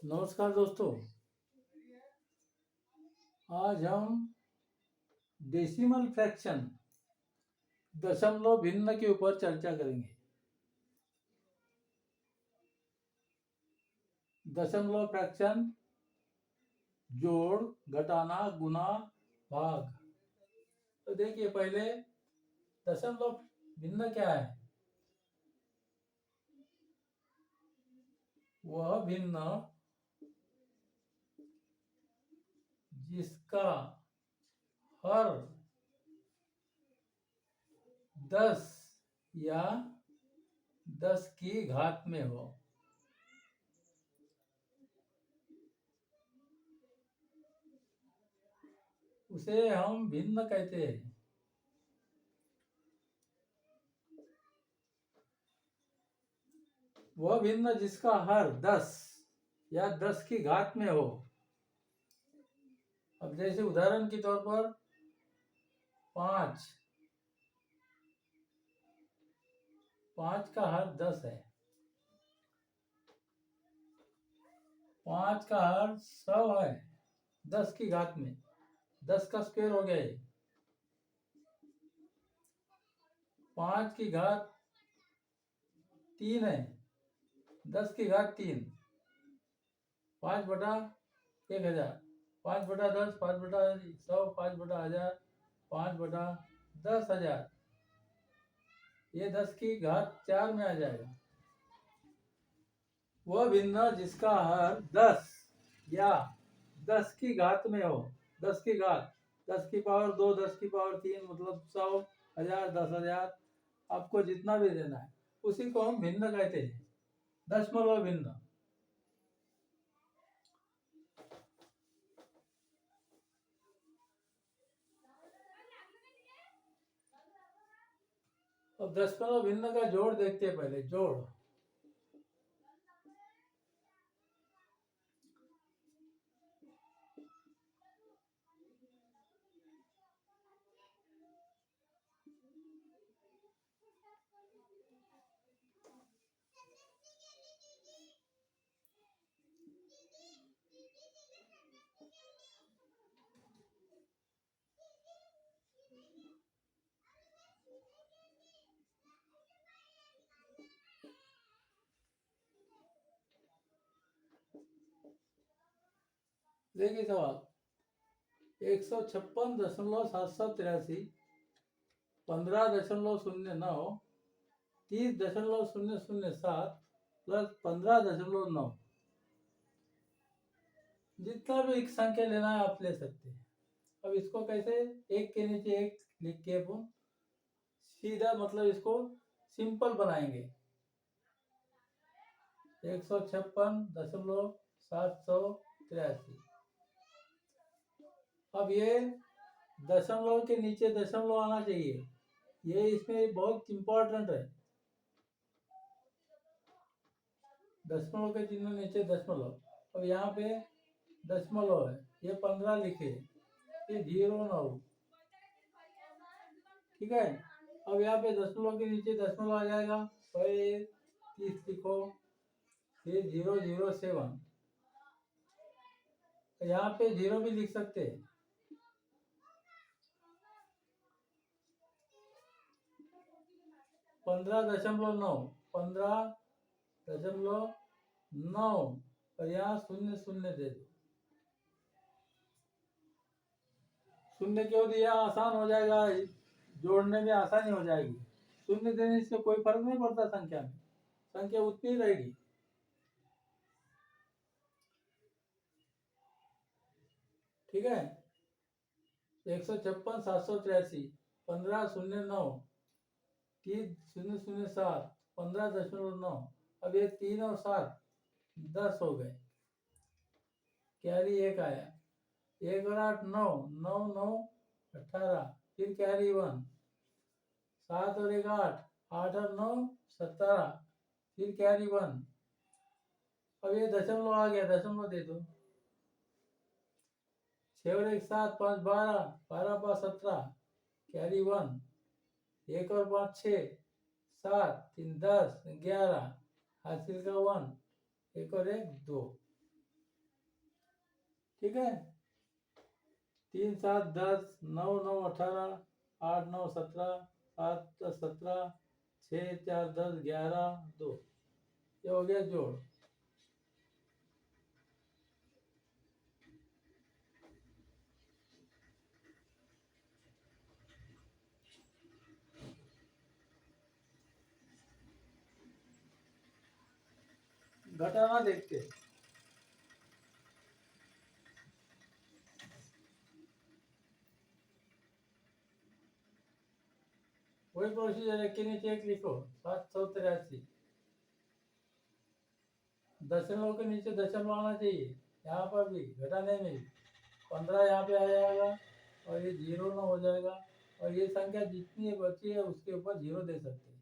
नमस्कार दोस्तों। आज हम डेसिमल फ्रैक्शन दशमलव भिन्न के ऊपर चर्चा करेंगे। दशमलव फ्रैक्शन जोड़, घटाना, गुना, भाग। तो देखिए पहले दशमलव भिन्न क्या है। वह भिन्न जिसका हर 10 या 10 की घात में हो। उसे हम भिन्न कहते हैं। वह भिन्न जिसका हर 10 या 10 की घात में हो। अब जैसे उदाहरण के तौर पर 5 का हर 10 है। 5 का हर 100 है 10 की घात में। 10 का स्क्वायर हो गया ये। 5 की घात 3 है 10 की घात 3। 5 बटा 1000, 5 बटा 10, 5 बटा 100, 5 बटा 1000, 5 बटा 10,000। ये 10 की घात 4 में आ जाएगा। वह भिन्न जिसका हर 10 या 10 की घात में हो। 10 की घात 10 की पावर 2, 10 की पावर 3, मतलब 100, 1000, 10,000, आपको जितना भी देना है उसी को हम भिन्न कहते हैं, दशमलव भिन्न। अब दशमलव भिन्न का जोड़ देखते हैं। पहले जोड़। देखिए सवाल 156.783, 15.09, 30.007 प्लस 15.9। जितना भी एक संख्या लेना है आप ले सकते हैं। अब इसको कैसे एक के नीचे एक लिख के अपन सीधा मतलब इसको सिंपल बनाएंगे। 156.783। अब ये दशमलव के नीचे दशमलव आना चाहिए। ये इसमें बहुत इंपॉर्टेंट है। दशमलव के चिन्ह नीचे दशमलव। अब यहाँ पे दशमलव है, ये 15 लिखे, ये 09। ठीक है। अब यहाँ पे दशमलव के नीचे दशमलव आ जाएगा, पहले 30 लिखो, फिर 007। यहाँ पे 0 भी लिख सकते हैं। 15.9, 15.9 और यहाँ 00 दे दो। शून्य क्यों दिया? आसान हो जाएगा, जोड़ने में आसानी हो जाएगी। शून्य देने से कोई फर्क नहीं पड़ता संख्या में, संख्या उतनी रहेगी। ठीक है। 156.783, 15.09, 30.007, 15.9। अब ये 3 और 7 10 हो गए, कैरी 1 आया। 1 और 8 9, 9 9 18, फिर कैरी 1। 7 और 1 8, 8 और 9 17, फिर कैरी 1। अब ये दशमलव आ गया, दशमलव दे दो। 6 और 1 7, 5 12, 12 5 17, कैरी 1। 1 और 5 6, 7 3 10, 11, हासिल का 1, 1 और 1 2। ठीक है। 3 7 10, 9 9 18, 8 9 17, 7 10 17, 6 4 10 11 2, ये हो गया जोड़। घटाना देखते हैं। वही प्रोसीजर है कि नीचे एक लिखो 783, दशमलव के नीचे दशमलव आना चाहिए। यहाँ पर भी घटाने में 15 यहाँ पे आ जाएगा और ये 0 ना हो जाएगा, और ये संख्या जितनी बची है उसके ऊपर 0 दे सकते हैं।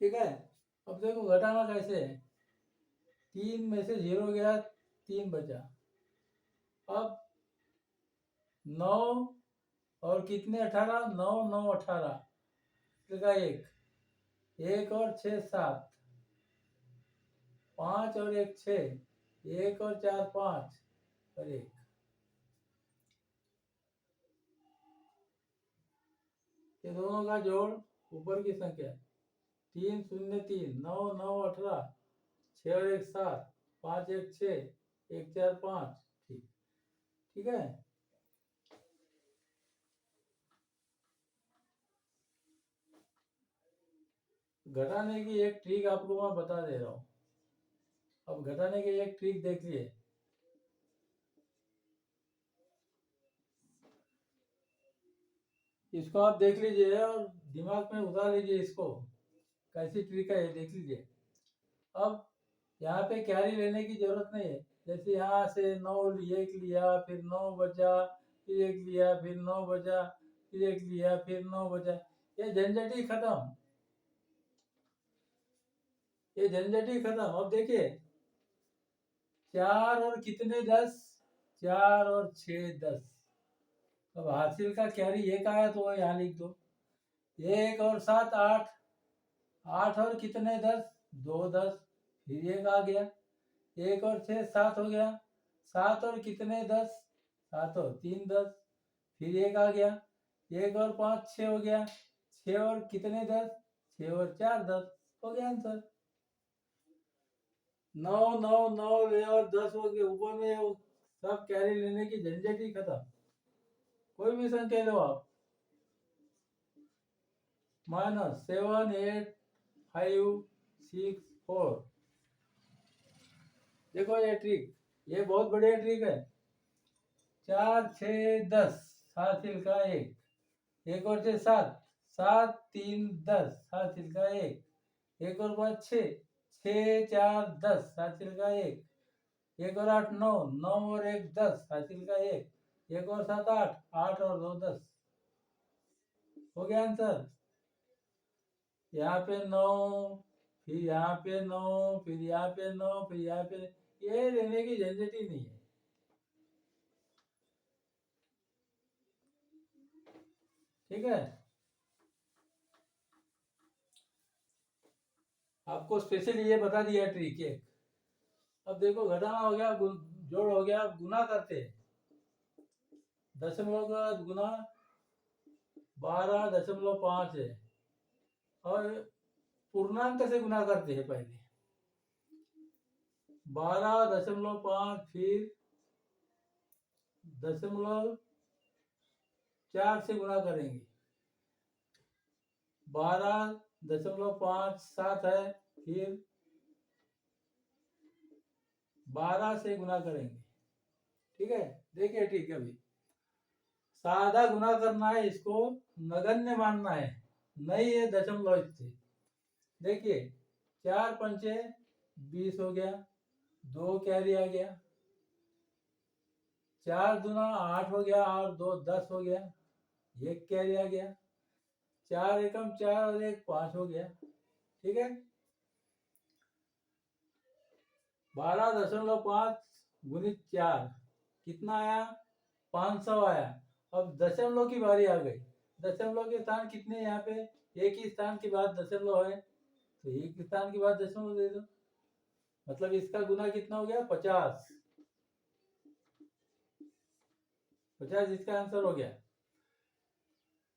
ठीक है। अब देखो घटाना कैसे है। 3 में से 0 गया, 3 बचा। अब 9 और कितने 18, 9 9 18 का 1 और 6 7, 5 और 1 6, 1 और 4 5 और 1। ये दोनों का जोड़ ऊपर की संख्या 3 0 3 9 9 18, 6 और 1 7, 5 1 6, 1 4 5। ठीक, ठीक है। घटाने की एक ट्रिक आपको मैं बता दे रहा हूँ। अब घटाने की एक ट्रिक देखिए। इसको आप देख लीजिए और दिमाग में उतार लीजिए इसको, कैसी ट्रिक है ये देख लीजिए। अब यहाँ पे कैरी लेने की जरूरत नहीं है। जैसे यहाँ से 9 1 लिया, फिर 9 बचा, फिर 1 लिया, फिर 9 बचा, फिर 1 लिया, फिर 9 बचा। ये झंझट ही खत्म, ये झंझट ही खत्म। अब देखिए 4 और कितने 10, 4 और 6 10। अब हासिल का कैरी 1 आया तो यहाँ लिख दो। 1 और 7 8, 8 और कितने 10, 2 10, फिर 1 आ गया। 1 और 6 7 हो गया। 7 और कितने 10, 7 और 3 10, फिर 1 आ गया। 1 और 5 6 हो गया। 6 और कितने 10, 6 और 4 10, हो गया आंसर। 9 9 9 और 10 हो गए ऊपर में, वो सब कैरी लेने की झंझट ही खत्म। कोई भी संख्या लो आप। -7 8 5 6 4। देखो ये ट्रिक, ये बहुत बढ़िया ट्रिक है। 4 6 10, हासिल का 1, 1 और 6 7, 7 3 10, हासिल का 1, 1 और 5 6, 6 4 10, हासिल का 1, 1 और 8 9, 9 और 1 10, हासिल का 1, 1 और 7 8, 8 और 2 10, हो गया आंसर। यहाँ पे 9, फिर यहाँ पे 9, फिर यहाँ पे 9, फिर यहाँ पे, ये लेने की झंझट ही नहीं है। ठीक है। आपको स्पेशली ये बता दिया ट्रिक है। अब देखो घटाना हो गया, जोड़ हो गया, गुना करते हैं। दशमलव का गुना 12.5 है, और पूर्णांक से गुना करते हैं पहले। 12.5, फिर 0.4 से गुना करेंगे। 12.57 है, फिर 12 से गुना करेंगे। ठीक है। देखिए ठीक है, अभी सादा गुना करना है, इसको नगण्य मानना है, नहीं है दशमलव से। देखिए 4 पंचे 20 हो गया, 2 कैरी आ गया, 4 दूना 8 हो गया, और 2 10 हो गया, 1 कैरी आ गया, 4 एकम 4 और 1 5 हो गया। ठीक है। 12.5 गुणित 4 कितना आया, 500 आया। अब दशमलव की बारी आ गई। दशमलव के स्थान कितने यहाँ पे, एक ही स्थान के बाद दशमलव है, तो एक स्थान के बाद दशमलव दे दो। मतलब इसका गुना कितना हो गया 50। 50 इसका आंसर हो गया।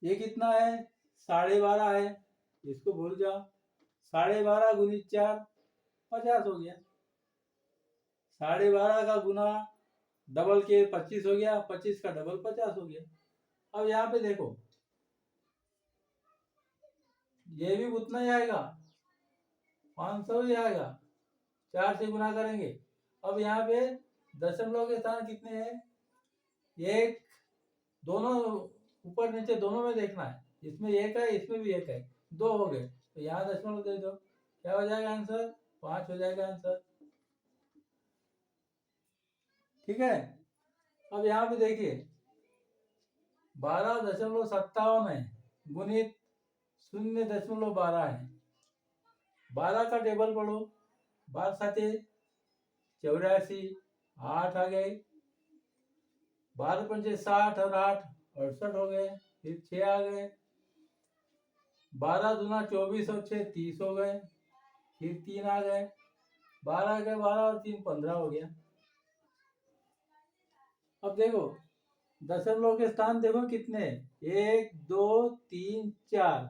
ये कितना है 12.5 है, इसको भूल जाओ। 12.5 गुणित 4 50 हो गया। 12.5 का गुना डबल के 25 हो गया, 25 का डबल 50 हो गया। अब यहाँ पे देखो ये भी उतना ही आएगा, 500 ही आएगा। 4 से गुना करेंगे। अब यहाँ पे दशमलव के स्थान कितने हैं, एक, दोनों ऊपर नीचे दोनों में देखना है। इसमें एक है, इसमें भी एक है, 2 हो गए। तो यहाँ दशमलव दे दो, क्या हो जाएगा आंसर, 5 हो जाएगा आंसर। ठीक है। अब यहाँ पे देखिए 12.57 है गुणित 0.12 है। 12 का टेबल पढ़ो, 12 साथे 84, 8 आ गए, 12 पंचे 60 और 8 68 हो गए, फिर 6 आ गए, 12 दूना 24 और 6 30 हो गए, फिर 3 आ गए, 12 के 12 और 3 15 हो गया। अब देखो दशमलव के स्थान देखो कितने, 1 2 3 4,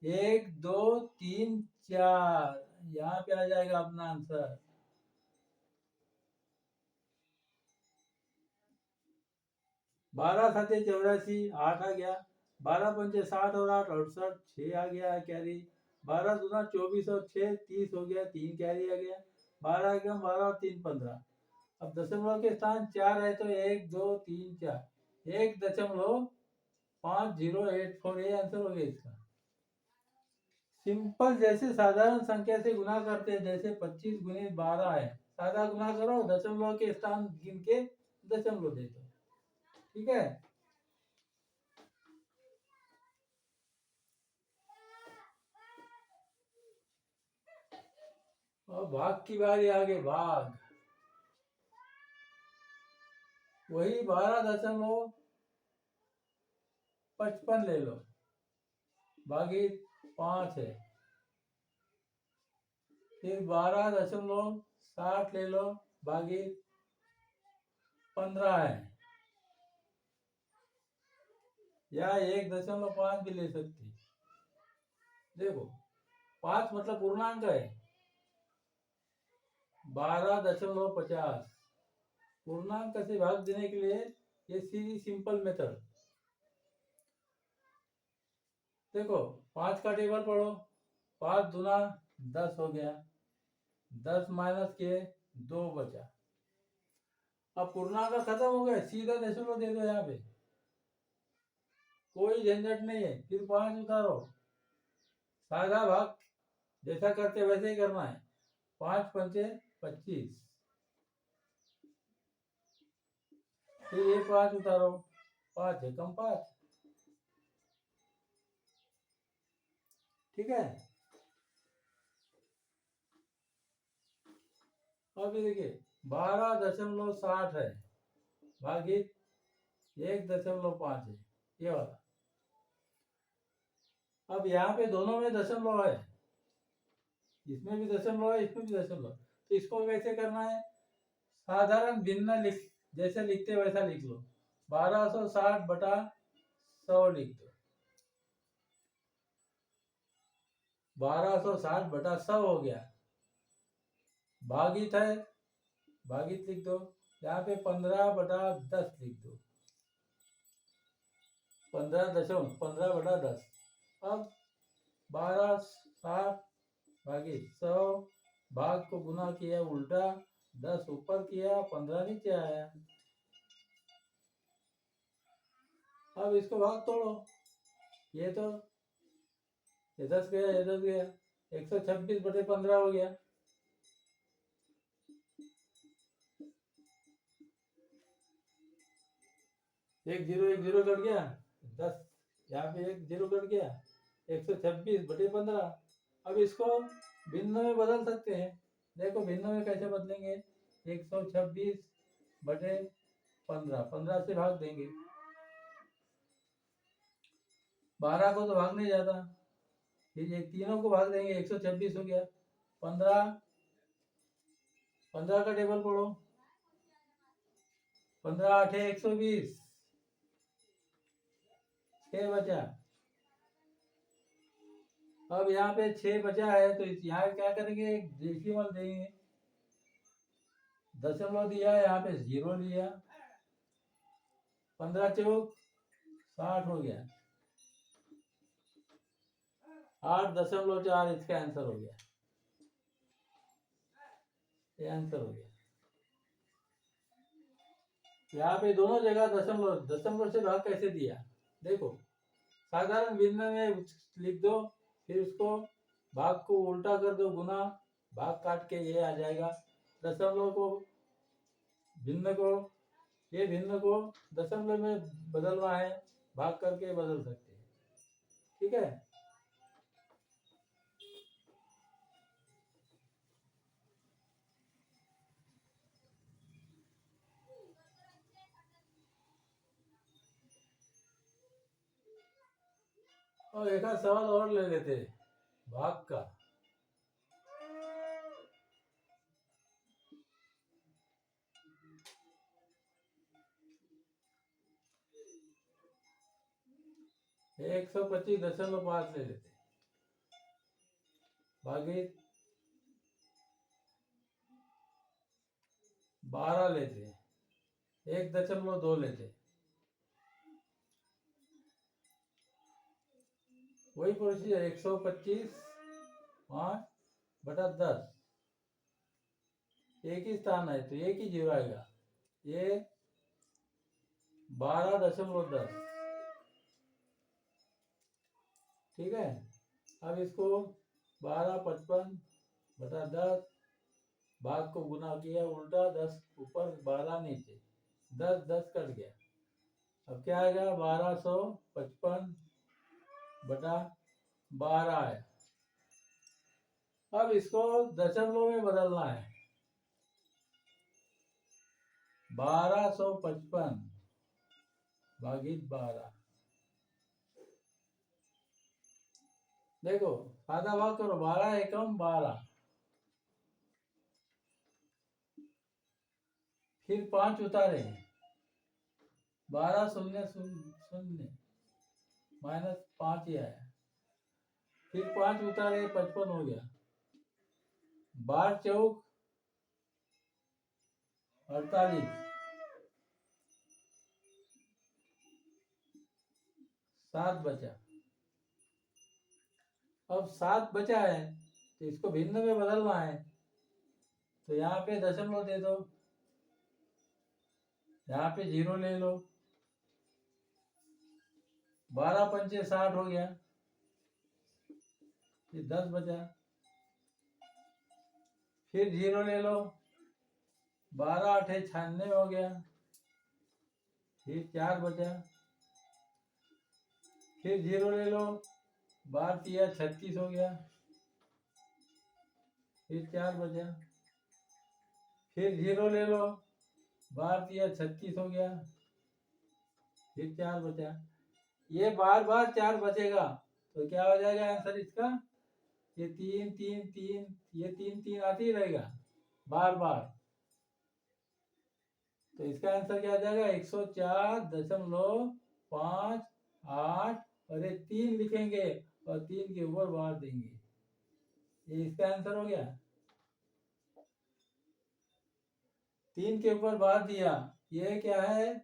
1 2 3 4, यहाँ पे आ जाएगा अपना आंसर। बारह साते 84, 8 आ गया, 12 पंचे 60 और 8 68, 6 आ गया कैरी, 12 दूना 24 और 6 30 हो गया, 3 कैरी आ गया, 12 एकम 12 और 3 15। अब दशमलव के स्थान 4 है तो 1 2 3 4, 1.5084, ये आंसर हो गया इसका। सिंपल जैसे साधारण संख्या से गुना करते हैं, जैसे 25 गुणित 12 है, सादा गुना करो, दशमलव के स्थान गिन के दशमलव दे दो। ठीक है। और भाग की बारी आगे, भाग वही 12.55 ले लो, बाकी 5 है, फिर 12.60 ले लो, बाकी 15 है, या 1.5 भी ले सकती। देखो 5 मतलब पूर्णांक है, 12.50 पूर्णांक से भाग देने के लिए ये सीधी सिंपल मेथड। देखो 5 का टेबल पढ़ो, 5 दूना 10 हो गया, 10 माइनस के 2 बचा। अब पूर्णांक खत्म हो गया, सीधा दशमलव दे दो, यहाँ पे कोई झंझट नहीं है। फिर 5 उतारो, सादा भाग जैसा करते वैसे ही करना है, 5 पंचे 25, फिर ये 5 उतारो, 5 एकम 5। ठीक है। अभी देखिए 12.60 है, भागित 1.5 है, ये वाला। अब यहाँ पे दोनों में दशमलव है, इसमें भी दशमलव है, इसमें भी दशमलव। तो इसको कैसे करना है, साधारण भिन्न लिख, जैसे लिखते वैसा लिख लो, 1260 बटा 100 लिख दो, 1260 बटा 100 हो गया, भागित है, भागित लिख दो, यहाँ पे 15 बटा 10 लिख दो, 15 बटा 10। अब 1260 भागित 100, भाग को गुना किया उल्टा, 10 ऊपर किया, 15 नीचे आया। अब इसको भाग तोड़ो, ये तो ये 10 गया, ये 10 गया, 126 बटे 15 हो गया। एक जीरो कट गया, 10 यहाँ पे एक जीरो कट गया, 126 बटे 15। अब इसको भिन्न में बदल सकते हैं, देखो भिन्न में कैसे बदलेंगे, 126 बटे 15, 15 से भाग देंगे, 12 को तो भाग नहीं जाता, फिर ये तीनों को भाग देंगे, 126 हो गया, 15 15 का टेबल पढ़ो। 15 8 120, 6 बचा। अब यहाँ पे 6 बचा है तो यहाँ क्या करेंगे, एक डेसिमल देंगे। दशमलव दिया, यहाँ पे 0 लिया। 15 चौक 60 हो गया। 8.4 इसका आंसर हो गया। ये आंसर हो गया। यहाँ पे दोनों जगह दशमलव, दशमलव से भाग कैसे दिया देखो। साधारण भिन्न में लिख दो, फिर उसको भाग को उल्टा कर दो, गुना, भाग काट के ये आ जाएगा। दशमलव को भिन्न को, ये भिन्न को दशमलव में बदलना है, भाग करके बदल सकते हैं। ठीक है। और एक आध सवाल और ले लेते भाग का। ये 125.5 ले लेते, भागित 12 लेते, 1.2 लेते। वही प्रोसीजर, 125/5/10। एक ही स्थान है तो एक ही जीरो आएगा। ये 12.10। ठीक है। अब इसको 12/55/10, भाग को गुना किया उल्टा, 10 ऊपर 12 नीचे, 10 10 कट गया। अब क्या आएगा, 1255/12 है। अब इसको दशमलव में बदलना है। 1255/12। देखो आधा भाग करो, 12 एकम 12, फिर 5 उतारे, 12 शून्य शून्य -5 ही आया, फिर 5 उतारे 55 हो गया। 12 चौक 48, 7 बचा। अब 7 बचा है तो इसको भिन्न में बदलना है, तो यहाँ पे दशमलव दे दो, यहाँ पे 0 ले लो। 12 पंचे 60 हो गया, फिर 10 बचा, फिर 0 ले लो। 12 8 96 हो गया, फिर 4 बचा, फिर 0 ले लो। 12 3 36 हो गया, फिर 4 बचा, फिर 0 ले लो। 12 3 36 हो गया, फिर 4 बचा। ये बार बार 4 बचेगा तो क्या हो जाएगा आंसर इसका, ये 3 3 3, ये 3 3 आती ही रहेगा बार बार। तो इसका आंसर क्या आ जाएगा, 104.58, और ये 3 लिखेंगे और 3 के ऊपर बार देंगे। ये इसका आंसर हो गया। 3 के ऊपर बार दिया, ये क्या है,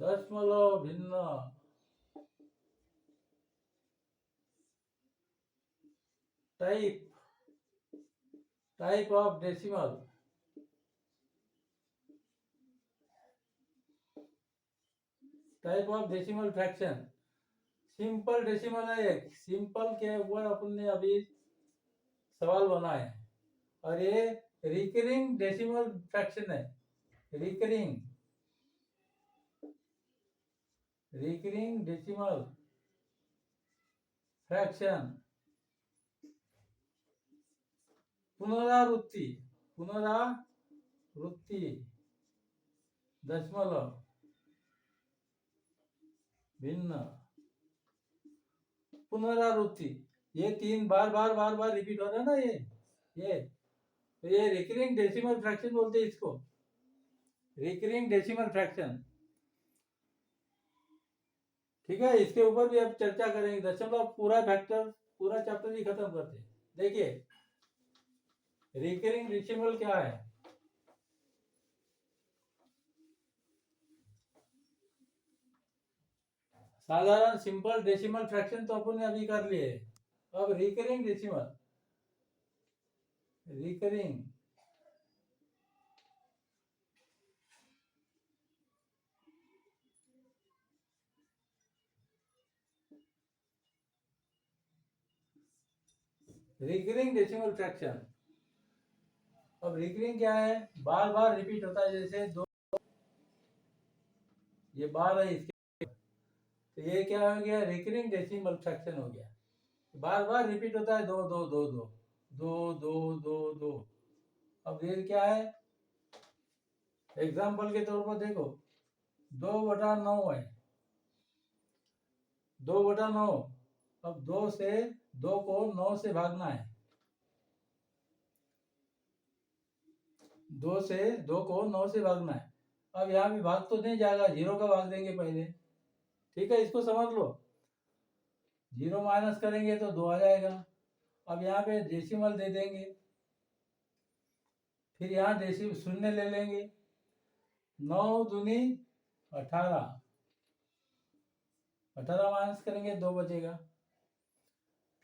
दशमलव भिन्न। Type of decimal. Type of decimal fraction. Simple decimal है, एक सिंपल के ऊपर अपन ने अभी सवाल बनाए, और ये रिकरिंग डेसिमल फ्रैक्शन है। रिकरिंग डेसिमल फ्रैक्शन, पुनरावृत्ति दशमलव भिन्न पुनरावृत्ति, ये 3 बार बार बार बार रिपीट हो रहा है ना, ये तो ये रिकरिंग डेसिमल फ्रैक्शन बोलते हैं इसको, रिकरिंग डेसिमल फ्रैक्शन। ठीक है, इसके ऊपर भी अब चर्चा करेंगे। दशमलव पूरा फैक्टर, पूरा चैप्टर ही खत्म करते हैं। देखिए रिकरिंग डेसिमल क्या है। साधारण सिंपल डेसिमल फ्रैक्शन तो अपन ने अभी कर लिए। अब recurring decimal, recurring recurring decimal fraction. अब रिकरिंग क्या है, बार बार रिपीट होता है। जैसे दो, ये बार है इसके, तो ये क्या हो गया, रिकरिंग डेसिमल फ्रैक्शन हो गया। बार बार रिपीट होता है, दो दो दो दो दो दो दो दो। अब ये क्या है, एग्जाम्पल के तौर पर देखो, 2/9 है, 2/9। अब 2 को 9 से भागना है, 2 को 9 से भागना है। अब यहाँ भी भाग तो नहीं जाएगा, 0 का भाग देंगे पहले। ठीक है, इसको समझ लो। 0 माइनस करेंगे तो 2 आ जाएगा। अब यहाँ पे डेसिमल दे देंगे, फिर यहाँ डेसिमल शून्य ले लेंगे। 9 दूनी 18, 18 माइनस करेंगे 2 बचेगा।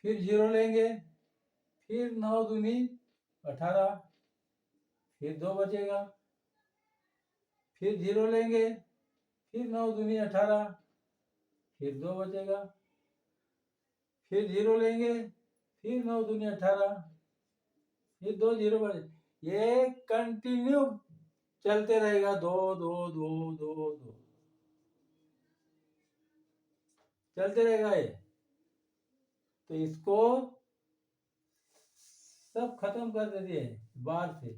फिर 0 लेंगे, फिर 9 दूनी 18, फिर 2 बचेगा। फिर 0 लेंगे, फिर 9 दूनी 18, फिर 2 बचेगा। फिर 0 लेंगे, फिर 9 दूनी 18, फिर 2 0 बचे। ये कंटिन्यू चलते रहेगा, 2 2 2 2 2 चलते रहेगा ये। तो इसको सब खत्म कर देते हैं बार से।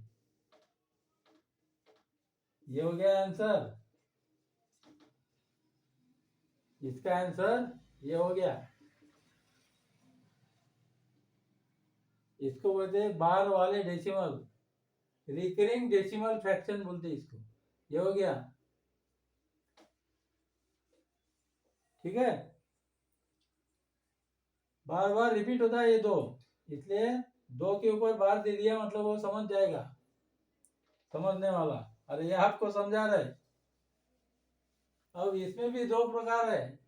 ये हो गया आंसर, इसका आंसर ये हो गया। इसको बोलते हैं बार वाले डेसिमल, रिकरिंग डेसिमल फ्रैक्शन बोलते हैं इसको। ये हो गया, ठीक है। बार बार रिपीट होता है ये 2, इसलिए 2 के ऊपर बार दे दिया, मतलब वो समझ जाएगा, समझने वाला। अरे ये आपको समझा रहे। अब इसमें भी 2 प्रकार है,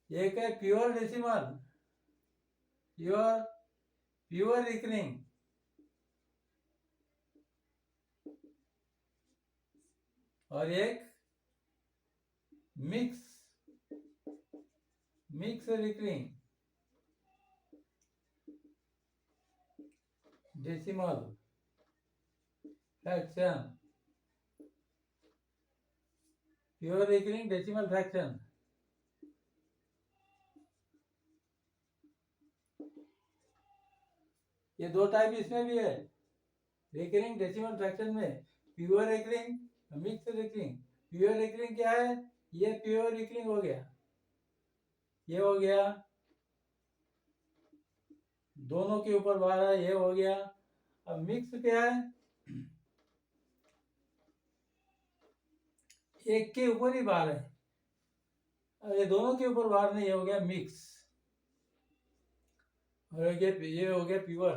एक है pure decimal, pure pure recurring, और एक mix mix recurring decimal fraction, pure recurring decimal fraction. ये 2 टाइप इसमें भी है, रिकरिंग डेसिमल फ्रैक्शन में, pure recurring, mix recurring. Pure recurring क्या है, ये प्योर रिकरिंग हो गया, ये हो गया, दोनों के ऊपर बार है, ये हो गया। अब मिक्स क्या है, एक के ऊपर ही बार है, अब ये दोनों के ऊपर बार नहीं, ये हो गया मिक्स। और ये हो गया प्योर,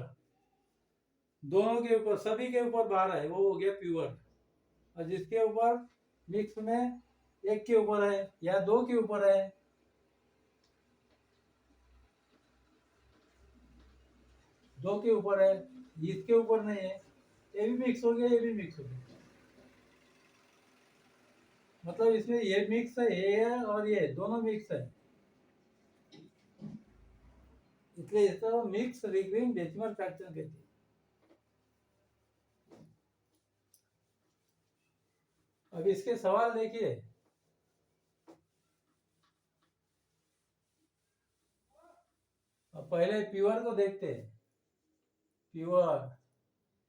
दोनों के ऊपर, सभी के ऊपर बार है, वो हो गया प्योर। और जिसके ऊपर मिक्स में एक के ऊपर है या 2 के ऊपर है, दो के ऊपर है, इसके ऊपर नहीं है, ये भी मिक्स हो गया, ये भी मिक्स हो गया। मतलब इसमें ये मिक्स है, ये है, और ये दोनों मिक्स है, इसलिए इसको मिक्स रिकरिंग डेसिमल फ्रैक्शन कहते हैं। अब इसके सवाल देखिए। अब पहले प्योर को देखते हैं, प्योर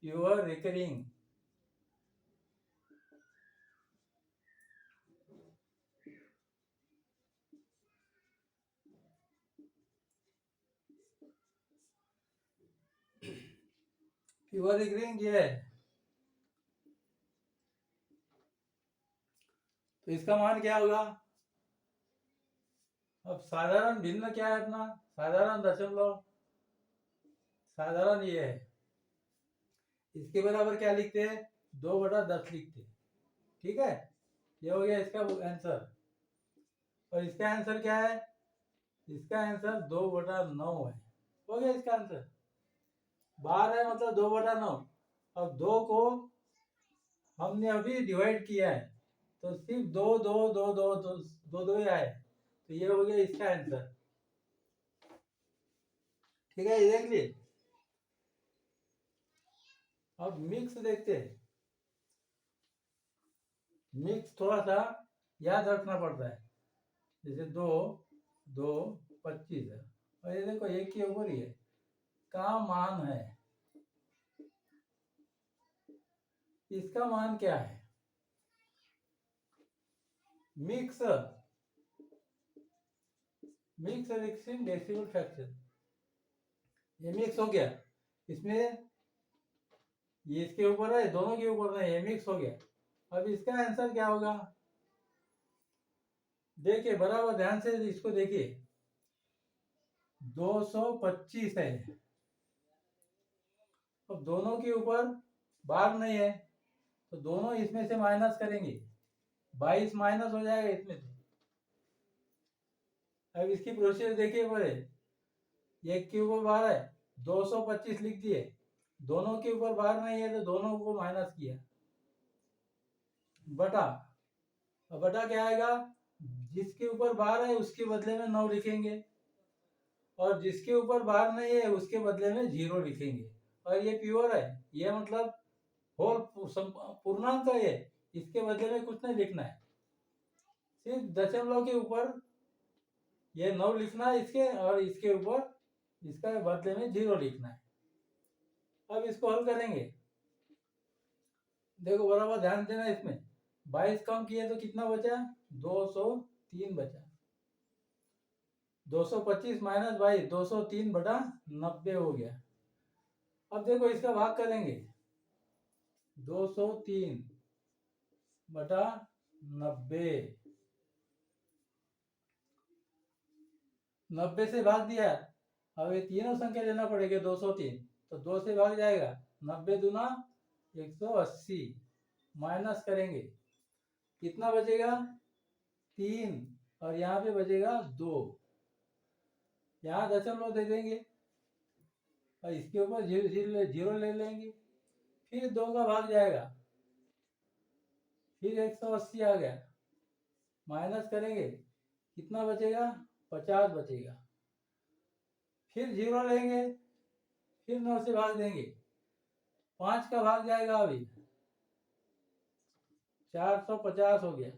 प्योर रिकरिंग। पिथागोरस ये है, तो इसका मान क्या होगा? अब साधारण भिन्न क्या है अपना? साधारण दशमलव, साधारण ये है, इसके बराबर क्या लिखते हैं? 2/10 लिखते हैं। ठीक है, ये हो गया इसका आंसर। और इसका आंसर क्या है? इसका आंसर 2/9 है। हो गया इसका आंसर। 12 है मतलब 2/9। अब 2 को हमने अभी डिवाइड किया है, तो सिर्फ दो दो दो दो दो दो दो ही आए, तो ये हो गया इसका आंसर। ठीक है, ये देख लिए। अब मिक्स देखते हैं। मिक्स थोड़ा सा याद रखना पड़ता है। जैसे 2 2 25 है, और ये देखो एक के ऊपर ही है, का मान है, इसका मान क्या है? Mix mix mixing decimal fraction, ये मिक्स हो गया। इसमें ये इसके ऊपर है, दोनों के ऊपर नहीं, ये मिक्स हो गया। अब इसका आंसर क्या होगा? देखिए बराबर ध्यान से इसको देखिए, 225 है। अब दोनों के ऊपर बार नहीं है, तो दोनों इसमें से माइनस करेंगे, 22 माइनस हो जाएगा इसमें से। अब इसकी प्रोसेस देखिए बड़े, एक के ऊपर बार है, 225 लिख दिए, दोनों के ऊपर बार नहीं है तो दोनों को माइनस किया, बटा। अब बटा क्या आएगा? जिसके ऊपर बार है उसके बदले में 9 लिखेंगे, और जिसके ऊपर बार नहीं है उसके बदले में 0 लिखेंगे। और ये प्योर है, ये मतलब होल पूर्णांक है ये, इसके बदले में कुछ नहीं लिखना है, सिर्फ दशमलव के ऊपर ये 9 लिखना है इसके, और इसके ऊपर इसका बदले में 0 लिखना है। अब इसको हल करेंगे, देखो बराबर ध्यान देना इसमें। 22 कम किए तो कितना बचा? 203 बचा। 225 माइनस 22, 203/90 हो गया। अब देखो इसका भाग करेंगे, 203/90, 90 से भाग दिया। अब ये तीनों संख्या लेना पड़ेगा, 203, तो 2 से भाग जाएगा, 90 दूना 180, माइनस करेंगे, कितना बचेगा? 3, और यहाँ पे बचेगा 2, यहाँ दशमलव दे देंगे, और इसके ऊपर 0 ले लेंगे, फिर 2 का भाग जाएगा, फिर 180 आ गया, माइनस करेंगे, कितना बचेगा? 50 बचेगा, फिर 0 लेंगे, फिर 9 से भाग देंगे, 5 का भाग जाएगा, अभी 450 हो गया,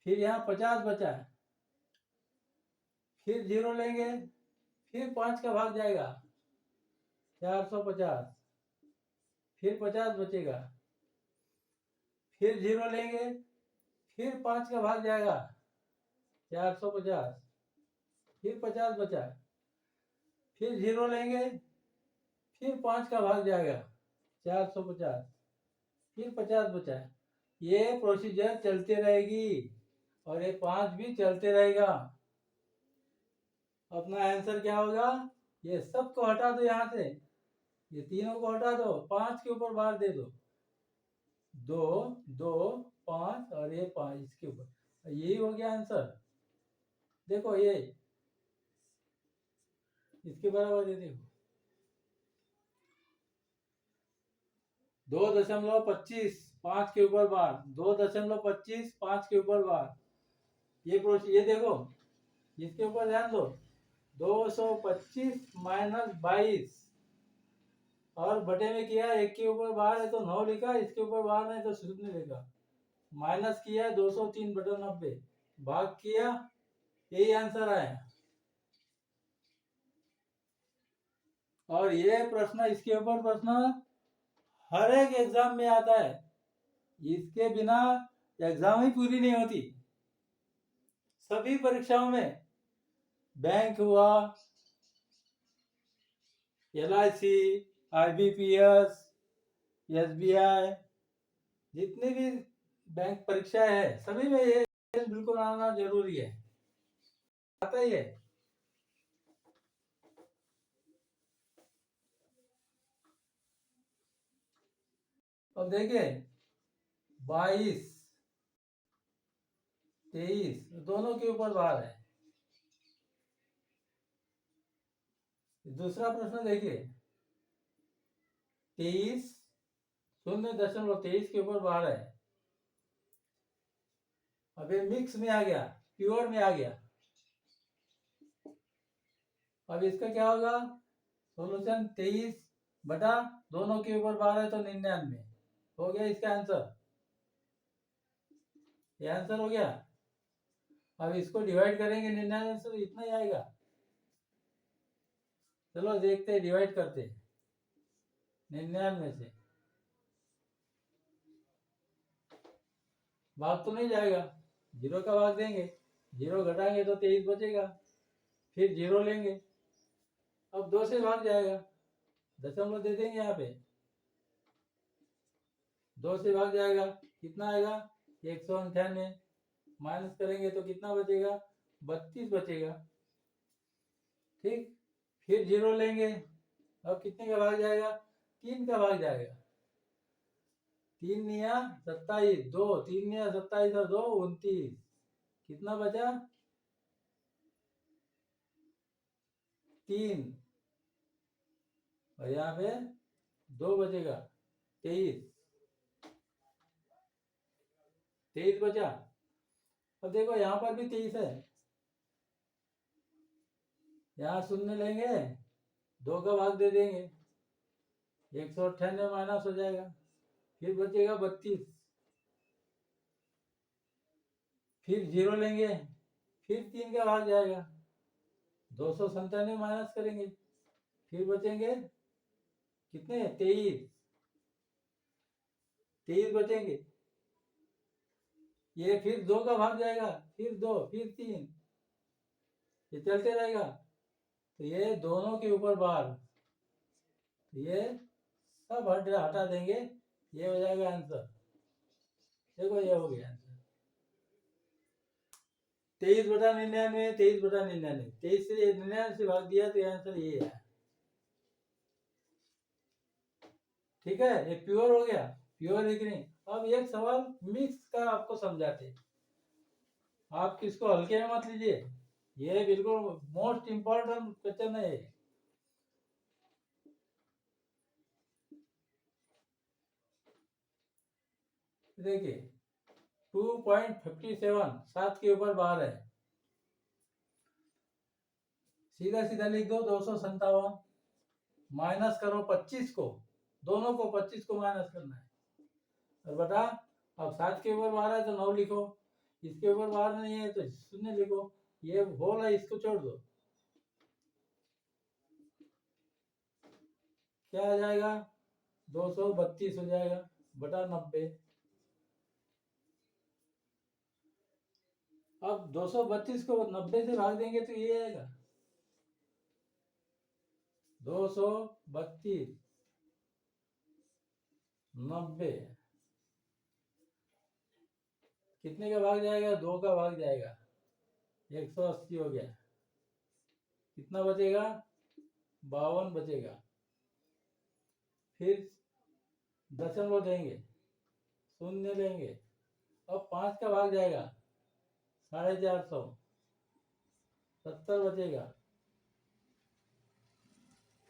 फिर यहाँ 50 बचा है, फिर 0 लेंगे, फिर 5 का भाग जाएगा, 450, फिर 50 बचेगा, फिर 0 लेंगे, फिर 5 का भाग जाएगा, 450, फिर 50 बचा, फिर 0 लेंगे, फिर 5 का भाग जाएगा, 450, फिर 50 बचा। ये प्रोसीजर चलते रहेगी, और ये 5 भी चलते रहेगा। अपना आंसर क्या होगा? ये सबको हटा दो यहाँ से, ये तीनों को हटा दो, 5 के ऊपर बार दे दो, 2 2 5, और ये 5 इसके ऊपर, यही हो गया आंसर। देखो ये इसके बराबर है, देखो 2.25, 5 के ऊपर बार, 2.25, 5 के ऊपर बार, ये देखो, इसके ऊपर ध्यान दो, 225 माइनस 22, और बटे में किया, एक के ऊपर बार है तो 9 लिखा, इसके ऊपर बार नहीं तो शून्य लिखा, माइनस किया 203/90, भाग किया, यही आंसर आया। और ये प्रश्न, इसके ऊपर प्रश्न हर एक एग्जाम में आता है, इसके बिना एग्जाम ही पूरी नहीं होती। सभी परीक्षाओं में बैंक हुआ, LIC, IBPS, SBI, जितनी भी बैंक परीक्षाएं है सभी में ये बिल्कुल आना जरूरी है, आता ही है। अब देखिए 22, 23 दोनों के ऊपर बार है। दूसरा प्रश्न देखिए 23.23 के ऊपर बार है। अब ये मिक्स में आ गया, प्योर में आ गया। अब इसका क्या होगा, सोल्यूशन 23 बटा दोनों के ऊपर बार है तो 99 हो गया इसका आंसर। ये आंसर हो गया। अब इसको डिवाइड करेंगे 99 से, इतना ही आएगा। चलो देखते हैं, डिवाइड करते हैं 99 से। भाग तो नहीं जाएगा, 0 का भाग देंगे, 0 घटाएंगे तो 23 बचेगा, फिर 0 लेंगे। अब 2 से भाग जाएगा, दशमलव दे देंगे यहाँ पे, 2 से भाग जाएगा, कितना आएगा 198, माइनस करेंगे तो कितना बचेगा 32 बचेगा। ठीक, फिर 0 लेंगे, अब कितने का भाग जाएगा 3 का भाग जाएगा, 3 या 27, 2 3 या 27 और 2 29, कितना बचा 3, और यहाँ पे 2 बचेगा 23, 23 बचा। अब देखो यहाँ पर भी 23 है, यहाँ शून्य लेंगे, 2 का भाग दे देंगे, 198 माइनस हो जाएगा, फिर बचेगा 32, फिर 0 लेंगे, फिर 3 का भाग जाएगा, 297 माइनस करेंगे, फिर बचेंगे कितने 23 बचेंगे। ये फिर 2 का भाग जाएगा, फिर 2, फिर 3, ये चलते रहेगा। तो ये दोनों के ऊपर बार, ये सब हटा देंगे, ये हो जाएगा आंसर। देखो ये हो गया आंसर 23/99, 23/99, 23 से 99 से भाग दिया तो आंसर ये है। ठीक है, ये प्योर हो गया, प्योर है कि नहीं। अब एक सवाल मिक्स का आपको समझाते, आप किसको हल्के में मत लीजिए, ये बिल्कुल मोस्ट इंपॉर्टेंट क्वेश्चन है। देखिए 2.57 7 के ऊपर बार है, सीधा सीधा लिख दो 257, माइनस करो 25 को, दोनों को 25 को माइनस करना है, और बता। अब 7 के ऊपर बार है तो 9 लिखो, इसके ऊपर बार नहीं है तो 0 लिखो, ये होल है इसको छोड़ दो, क्या आ जाएगा 232 हो जाएगा बटा 90। अब 232 को 90 से भाग देंगे तो ये आएगा 232 90, कितने का भाग जाएगा 2 का भाग जाएगा, 180 हो गया, कितना बचेगा 52 बचेगा, फिर दशमलव देंगे, 0 लेंगे, अब 5 का भाग जाएगा 450, 70 बचेगा,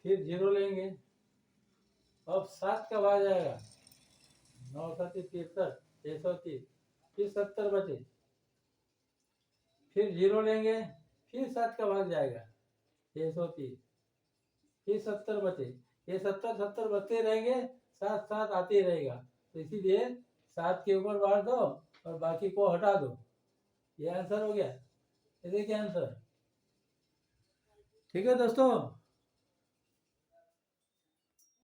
फिर 0 लेंगे, अब 7 का भाग जाएगा 9 7 63 630, फिर 70 बचे, फिर 0 लेंगे, फिर 7 का भाग जाएगा 630, फिर 70 बचे, ये 70 70 बचते रहेंगे, 7 7 आते रहेगा, तो इसीलिए 7 के ऊपर बार दो और बाकी को हटा दो, ये आंसर हो गया। ये देखिए आंसर। ठीक है दोस्तों।